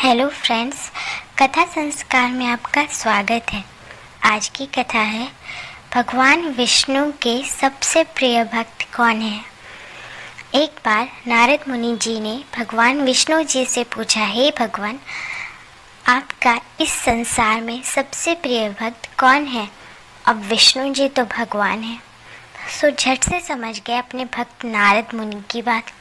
Hello friends, कथा संस्कार में आपका स्वागत है। आज की कथा है भगवान विष्णु के सबसे प्रिय भक्त कौन है। एक बार नारद मुनि जी ने भगवान विष्णु जी से पूछा, हे भगवान, आपका इस संसार में सबसे प्रिय भक्त कौन है। अब विष्णु जी तो भगवान है, सो झट से समझ गए अपने भक्त नारद मुनि की बात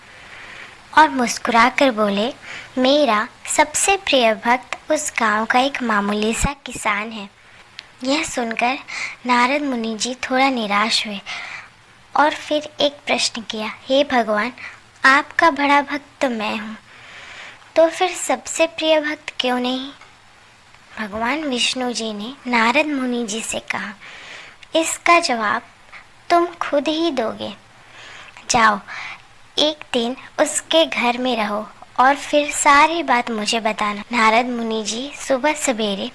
और मुस्कुराकर बोले, मेरा सबसे प्रिय भक्त उस गांव का एक मामूली सा किसान है। यह सुनकर नारद मुनि जी थोड़ा निराश हुए और फिर एक प्रश्न किया, हे भगवान, आपका बड़ा भक्त तो मैं हूँ, तो फिर सबसे प्रिय भक्त क्यों नहीं। भगवान विष्णु जी ने नारद मुनि जी से कहा, इसका जवाब तुम खुद ही दोगे। जाओ, एक दिन उसके घर में रहो और फिर सारी बात मुझे बताना। नारद मुनि जी सुबह सवेरे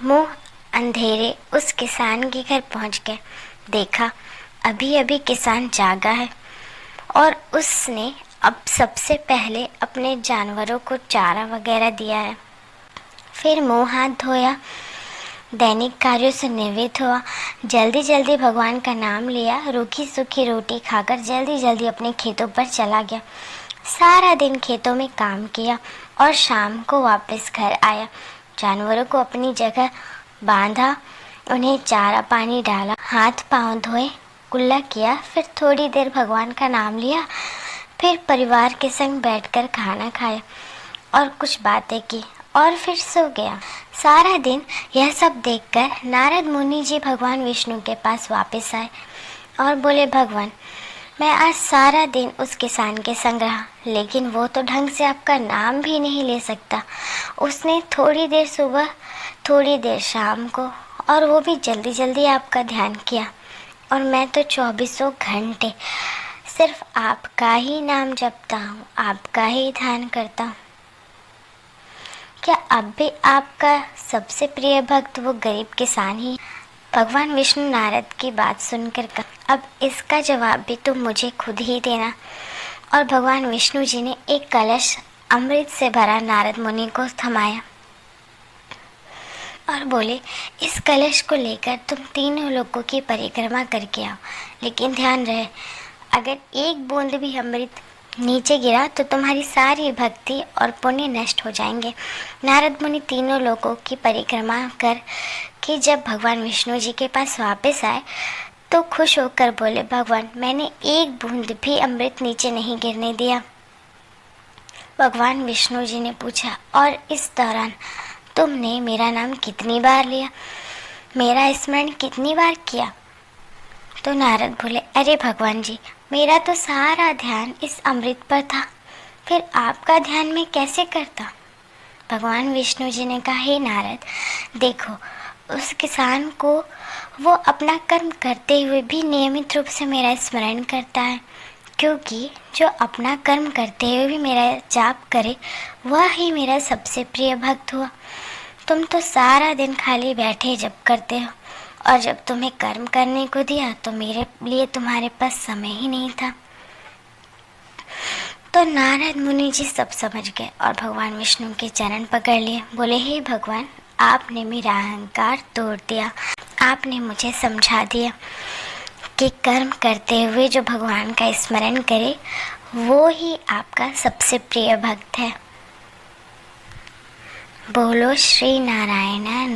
मुंह अंधेरे उस किसान के घर पहुंच गए। देखा, अभी अभी किसान जागा है और उसने अब सबसे पहले अपने जानवरों को चारा वगैरह दिया है। फिर मुंह हाथ धोया, दैनिक कार्यों से निवृत्त हुआ, जल्दी जल्दी भगवान का नाम लिया, रूखी सूखी रोटी खाकर जल्दी जल्दी अपने खेतों पर चला गया। सारा दिन खेतों में काम किया और शाम को वापस घर आया। जानवरों को अपनी जगह बांधा, उन्हें चारा पानी डाला, हाथ पांव धोए, कुल्ला किया, फिर थोड़ी देर भगवान का नाम लिया, फिर परिवार के संग बैठकर खाना खाया और कुछ बातें की और फिर सो गया। सारा दिन यह सब देखकर नारद मुनि जी भगवान विष्णु के पास वापस आए और बोले, भगवान, मैं आज सारा दिन उस किसान के संग रहा, लेकिन वो तो ढंग से आपका नाम भी नहीं ले सकता। उसने थोड़ी देर सुबह, थोड़ी देर शाम को, और वो भी जल्दी जल्दी आपका ध्यान किया, और मैं तो 24 घंटे सिर्फ आपका ही नाम जपता हूँ, आपका ही ध्यान करता हूँ। क्या अब भी आपका सबसे प्रिय भक्त वो गरीब किसान ही। भगवान विष्णु नारद की बात सुनकर कहा, अब इसका जवाब भी तुम मुझे खुद ही देना। और भगवान विष्णु जी ने एक कलश अमृत से भरा नारद मुनि को थमाया और बोले, इस कलश को लेकर तुम तीनों लोगों की परिक्रमा करके आओ, लेकिन ध्यान रहे, अगर एक बूंद भी अमृत नीचे गिरा तो तुम्हारी सारी भक्ति और पुण्य नष्ट हो जाएंगे। नारद मुनि तीनों लोगों की परिक्रमा कर के जब भगवान विष्णु जी के पास वापस आए तो खुश होकर बोले, भगवान, मैंने एक बूंद भी अमृत नीचे नहीं गिरने दिया। भगवान विष्णु जी ने पूछा, और इस दौरान तुमने मेरा नाम कितनी बार लिया, मेरा स्मरण कितनी बार किया। तो नारद बोले, अरे भगवान जी, मेरा तो सारा ध्यान इस अमृत पर था, फिर आपका ध्यान मैं कैसे करता। भगवान विष्णु जी ने कहा, हे नारद, देखो, उस किसान को वो अपना कर्म करते हुए भी नियमित रूप से मेरा स्मरण करता है, क्योंकि जो अपना कर्म करते हुए भी मेरा जाप करे वह ही मेरा सबसे प्रिय भक्त हुआ। तुम तो सारा दिन खाली बैठे जप करते हो, और जब तुम्हें कर्म करने को दिया तो मेरे लिए तुम्हारे पास समय ही नहीं था। तो नारद मुनि जी सब समझ गए और भगवान विष्णु के चरण पकड़ लिए। बोले, हे भगवान, आपने मेरा अहंकार तोड़ दिया, आपने मुझे समझा दिया कि कर्म करते हुए जो भगवान का स्मरण करे वो ही आपका सबसे प्रिय भक्त है। बोलो श्री नारायण